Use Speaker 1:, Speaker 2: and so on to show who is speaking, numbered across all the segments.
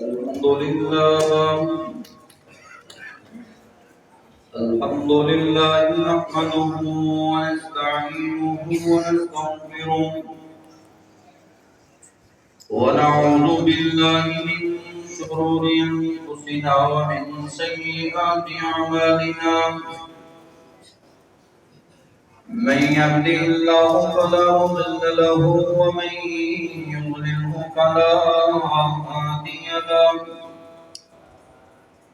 Speaker 1: الحمد لله الحمد لله نحمده ونستعينه ونستغفره ونعوذ بالله من شرور أنفسنا ومن سيئات أعمالنا من يهده الله فلا مضل له ومن يضلله فلا هادي له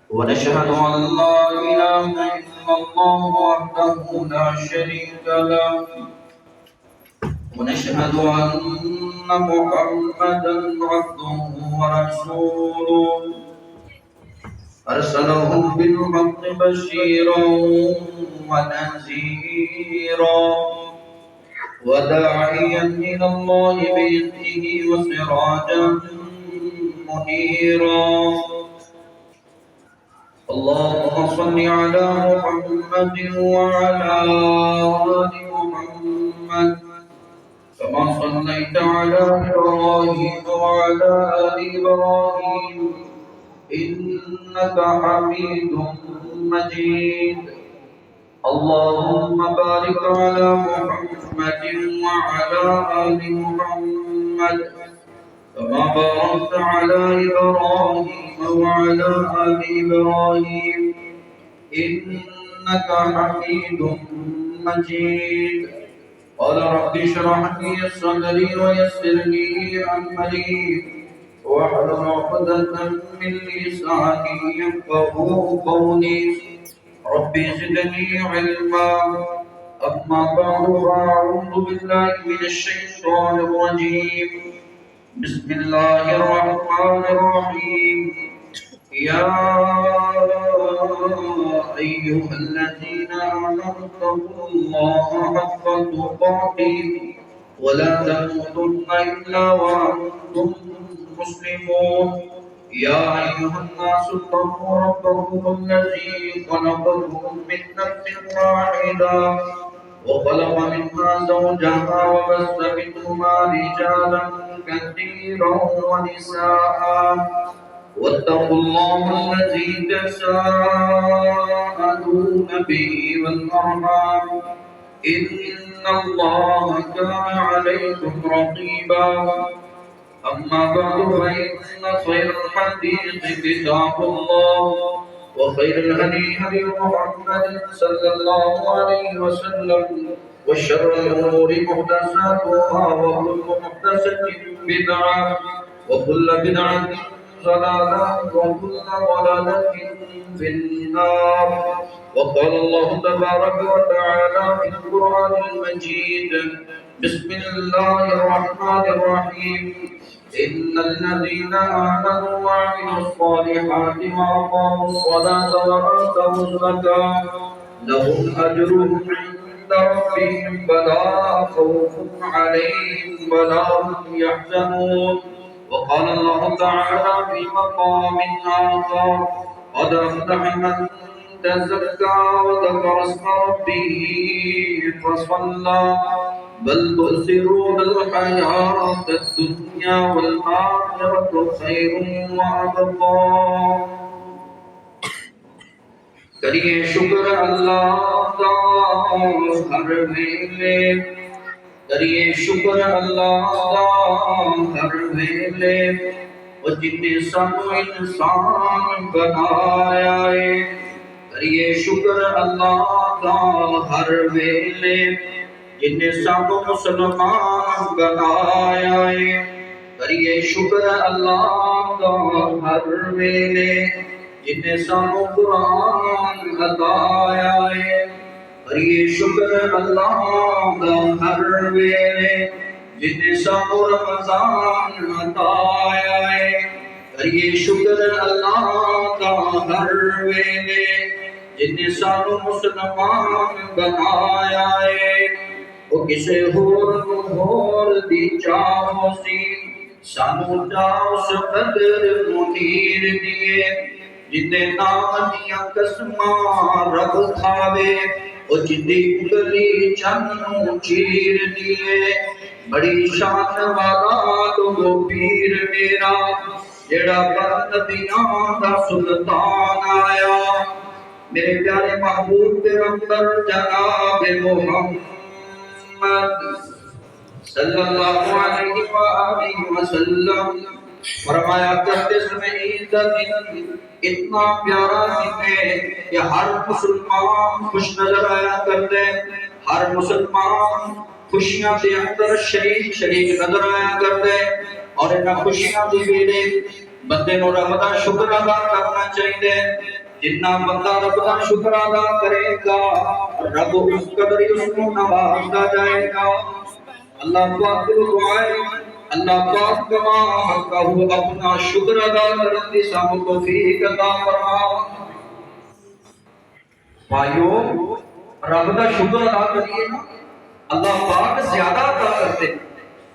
Speaker 1: ونشهد أن لا إله إلا الله وحده لا شريك له ونشهد أن محمدا عبده ورسوله أرسله بالحق بشيرا ونذيرا وداعيا إلى الله بإذنه وسراجا منيرا اللهم صل على محمد وعلى آل محمد كما صليت على إبراهيم وعلى آل إبراهيم إنك حميد مجيد اللهم بارك على محمد وعلى آل محمد كما باركت على إبراهيم وعلى آل إبراهيم إنك حميد مجيد قال رب اشرح لي صدري ويسر لي أمري واحلل عقدة من لساني يفقهوا قولي رب زدني علما أما بعد فأعوذ بالله من الشيطان الرجيم بسم الله الرحمن الرحيم يا أيها الذين آمنوا اتقوا الله حق تقاته ولا تموتن إلا وأنتم مسلمون يا أيها الناس اتقوا ربكم الذي خلقكم من نفس واحدة وخلق منها زوجها وبث منهما رجالا كثيرا ونساء واتقوا الله الذي تساءلون به والأرحام إن الله كان عليكم رقيبا أما بعد فإن خير الحديث كتاب الله وخير الهدي هدي محمد صلى الله عليه وسلم وشر الأمور محدثاتها وكل محدثة بدعة وكل بدعة ضلالة وكل ضلالة في النار وقال الله تبارك وتعالى في القرآن المجيد بسم الله الرحمن الرحيم إن الذين آمنوا وعملوا الصالحات وأقاموا الصلاة وآتوا الزكاة لهم أجرهم عند ربهم فلا خوف عليهم ولا هم يحزنون وقال الله تعالى في مقام آخر قد أفلح من تزكى وذكر اسم ربه فصلى بل تؤثرون الحياة الدنيا والآخرة خير وأبقى करिए शुक्र अल्लाह का हर वेले करिए शुक्र अल्लाह का हर वेले और जिन्ने सानू इंसान बनाया है करिए शुक्र अल्लाह का हर वेले जिन्ने सानू मुसलमान बनाया है करिए शुक्र अल्लाह का हर वेले जिन्ने सानू कुरान बताया है करिए शुक्र अल्लाह का हर वेले जिन्ने सानू रमजान बताया है करिए शुक्र अल्लाह का हर वेले जिन्ने सानू मुसलमान बनाया है वो किसे होर दी चाहो सी सानू चाहो सकदर मुनीर दिए जिन्ने नाम दिया कसमा रब खावे वो जिंदी उगली चन्नू चीर दिए बड़ी शान वाला तो वो पीर मेरा जेड़ा बंदियां दा सुल्तान आया मेरे प्यारे महबूब के अंदर जनाब मोहम्मद सल्लल्लाहु अलैहि वसल्लम फरमाया करते समय ईद का दिन इतना प्यारा दिन है कि हर मुसलमान खुश नजर आया करते, हर मुसलमान खुशियां के अंदर शरीक शरीक नजर आया करते। और इन खुशियां के वेले बंदे को रब का शुक्र अदा करना चाहिए। जिन्ना बंदा रब का शुक्र अदा करेगा रब उस कदर ही उसको नवाजता जाएगा। अल्लाह पाक को दुआए अल्लाह पाक कमा हक़हु अपना शुक्र अदा करने की सामो तौफीक अता फरमा। भाइयों रब का शुक्र अदा करिए ना अल्लाह पाक ज्यादा अदा करते।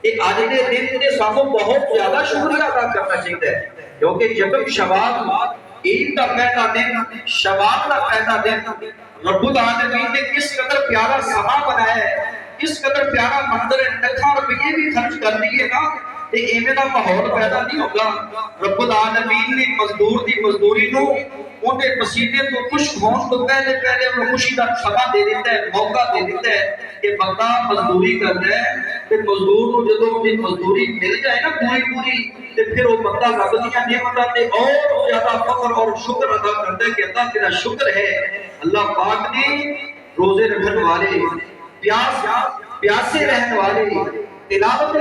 Speaker 1: ये आज के दिन ते सामो बहुत ज्यादा शुक्रिया अदा करना चाहिए क्योंकि जब शवाल ईद का पहला दिन शवाल का पहला दिन रब्बुल आलमीन ने किस कदर प्यारा समा बनाया है, किस कदर प्यारा मंदिर है। लखा रुपये भी खर्च कर दिए ना ते इवें दा माहौल पैदा नहीं होगा। रब्बुल आलमीन ने मजदूर दी मजदूरी नु उनके पसीने तो खुश होने तो पहले पहले वो खुशी का समा दे देता है, मौका दे देता है कि बंदा मजदूरी करता है ते मजदूर नु जदों उनकी मजदूरी मिल जाए ना पूरी पूरी ते फिर वो बंदा रब दी नेमतां ते और ज्यादा फख्र और शुक्र अदा करता है कि अल्लाह तेरा शुक्र है। अल्लाह पाक ने रोजे रखने वाले प्यासे रहने वाले तिलावत